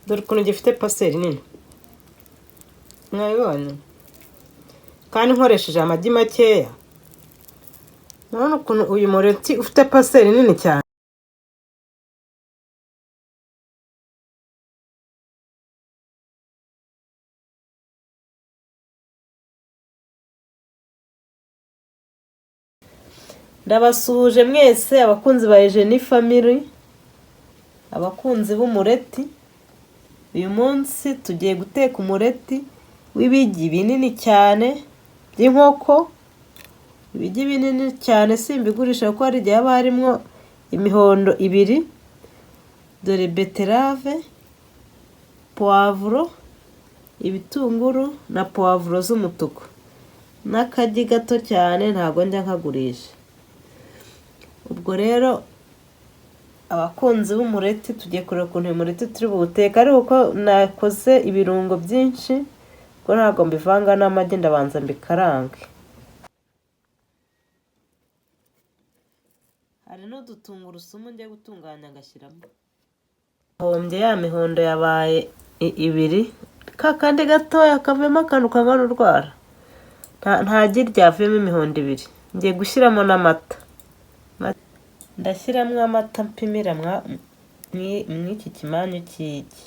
dore ukuntu gifite paseri nini mwabibonye kandi nkoresheje amagi makeya none ukuntu uyu mureti ufite paseri nini cyane ndabasuhuje mwese abakunzi ba Eugenie Family abakunzi b'umureti uyu munsi tugiye guteka umureti w'ibigi binini cyane by'inkoko ibigi binini cyane simbigurisha kuko hari igihe haba harimo imihondo ibiri dore beterave poivro ibitunguru na poivro z'umutuku n'akagi gato cyane ntago njya nkagurisha ubwo rero abakunzi b'umureti tugiye kureba ukuntu uyu mureti turi buwuteka ariko uko nakoze ibirungo byinshi ko ntabwo mbivanga n'amagi ndabanza mbikarange hari n'udutungurusumu njya gutunganya ngashyiramo hombye ya mihondo yabaye ibiri kakandi gatoya kavemo akantu kangana urwara nta gi ryavuyemo imihondo ibiri ngiye gushyiramo n'amata ndashyiramo amata mpimira mw'iki kimanyu cy'igi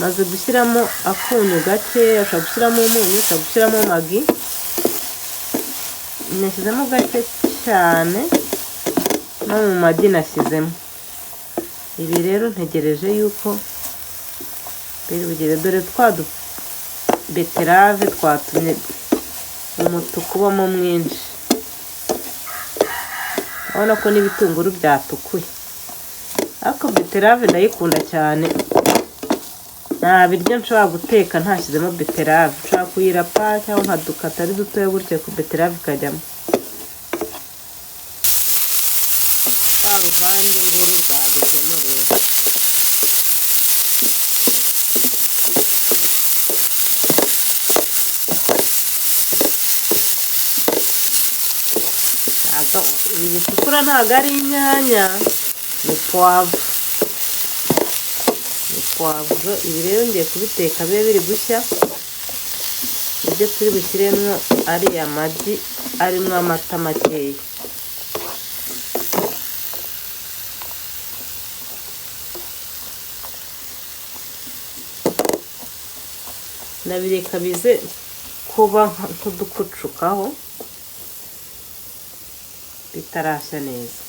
maze gushyiramo akunyu gake ushobora gushyiramo umunyu ushobora gushyiramo magi nashyizemo gake cyane no mu magi nashyizemo ibi rero ntegereje yuko dore twa beterave twatumye umutuku ubamo mwinshi urabona ko n'ibitunguru byatukuye ariko beterave ndayikunda cyane nta biryo nshobora guteka ntashyizemo beterave nshobora kuyirapa cyangwa nkadukata ari dutoya gutya ku beterave ikajyamo uruvange nguru rwagezemo rero ibi bitukura ntabwo ari inyanya ni poivro ibi rero ngiye kubiteka bibe biri gushya ibyo turi bushyiremo ariya magi arimo amata makeya ndabireka bize kuba nk'udukucukaho bitarashya neza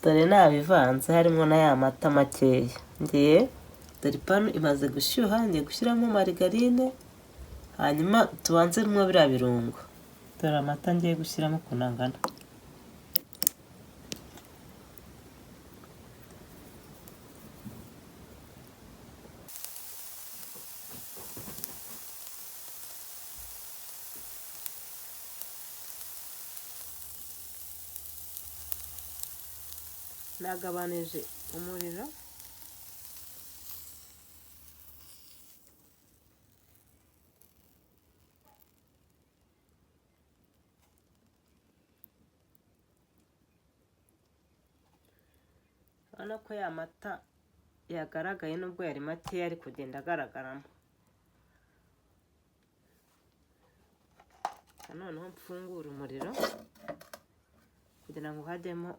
dore nabivanze harimo na ya mata makeya dore pano imaze gushyuha ngiye gushyiramo marigarine hanyuma tubanzemo biriya birungo dore amata ngiye gushyiramo ukuntu angana nagabanije umuriro urabona ko ya mata yagaragaye nubwo yari makeya ari kugenda agaragaramo noneho mfungura umuriro kugira ngo hajyemo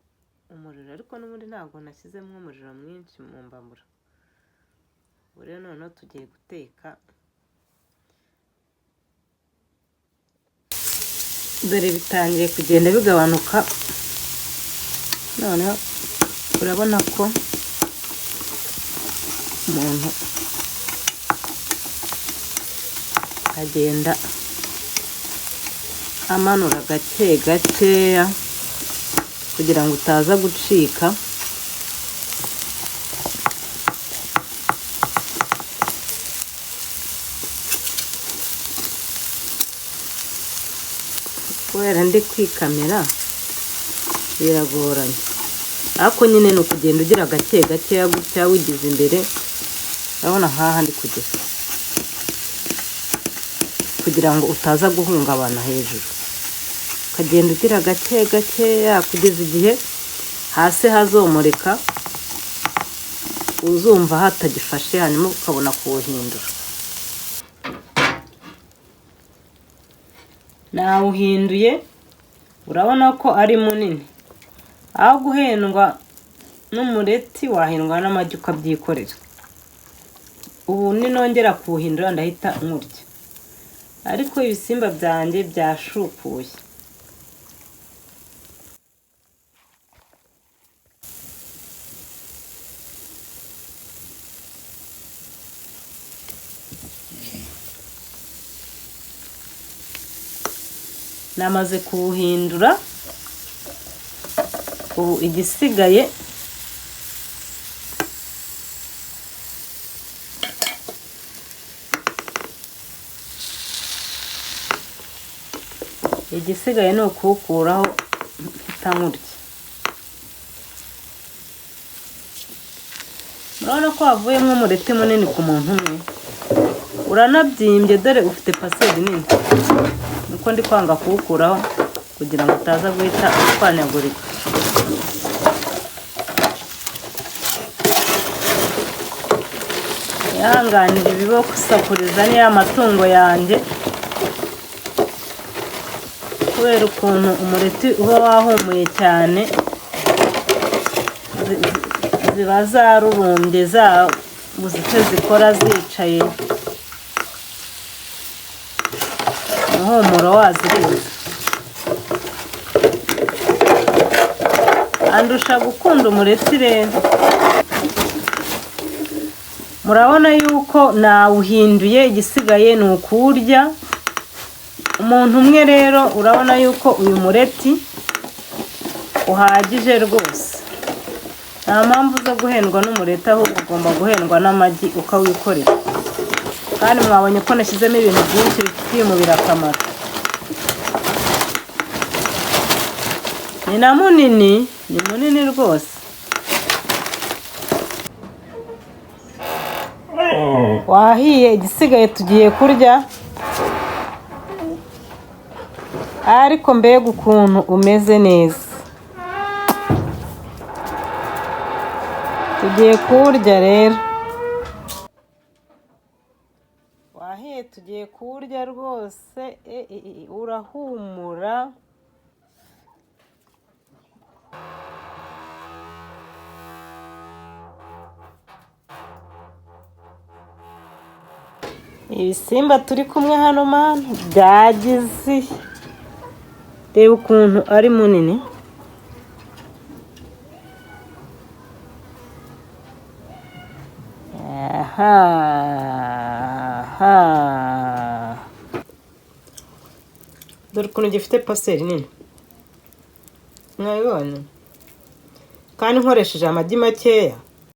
umuriro ariko n'ubundi ntabwo nashyizemo umuriro mwinshi mu mbabura ubu rero noneho tugiye guteka dore bitangiye kugenda bigabanuka noneho urabona ko umuntu agenda amanura gake gakeya kugira ngo utaza gucika kubera ndi kwikamera biragoranye ariko nyine ni ukugenda ugira gake gakeya gutya wigize imbere urabona nkaha ndi kugeza kugira ngo utaza guhungabana hejuru ukagenda ugira gake gakeya kugeza igihe hasi hazomoreka uzumva hatagifashe, hanyuma ukabona kuwuhindura. Nawuhinduye, urabona ko ari munini. Aho guhendwa n'umureti wahendwa n'amagi ukabyikorera. Ubu ninongera kuwuhindura ndahita nkurya. Ariko ibisimba byanjye byashukuye. Namaze kuwuhindura, ubu igisigaye ni ukuwukuraho utamurya. Murabona ko havuyemo umureti munini ku muntu umwe. Uranabyimbye, dore ufite paseri nini. Nuko ndi kwanga kuwukuraho kugira ngo utaza guhita upfanyagurika. Yanganira ibibo kusakuriza ni amatungo yanjye, kubera ukuntu umureti uba wahumuye cyane, ziba zarurumbye, zabuze icyo zikora zicaye, umuhumuro waziriza. Andusha gukunda umureti rero. Murabona yuko nawuhinduye, igisigaye ni ukuwurya. Umuntu umwe rero urabona yuko uyu mureti uhagije rwose. Nta mpamvu zo guhendwa n'umureti, ahubwo ugomba guhendwa n'amagi ukawikorera. Kandi mwabonye ko nashyizemo ibintu byinshi bifitiye umubiri akamaro. Ni na munini, ni munini rwose. Wahiye, igisigaye tugiye kurya. Ariko mbega ukuntu umeze neza. Tugiye kurya rero. Wahiye, tugiye kurya rwose. Urahumura. Ibisimba turi kumwe hano mana byagize. Reba ukuntu ari munini. Dore ukuntu gifite paseri nini. Mwabibonye? Kandi nkoresheje amagi makeya.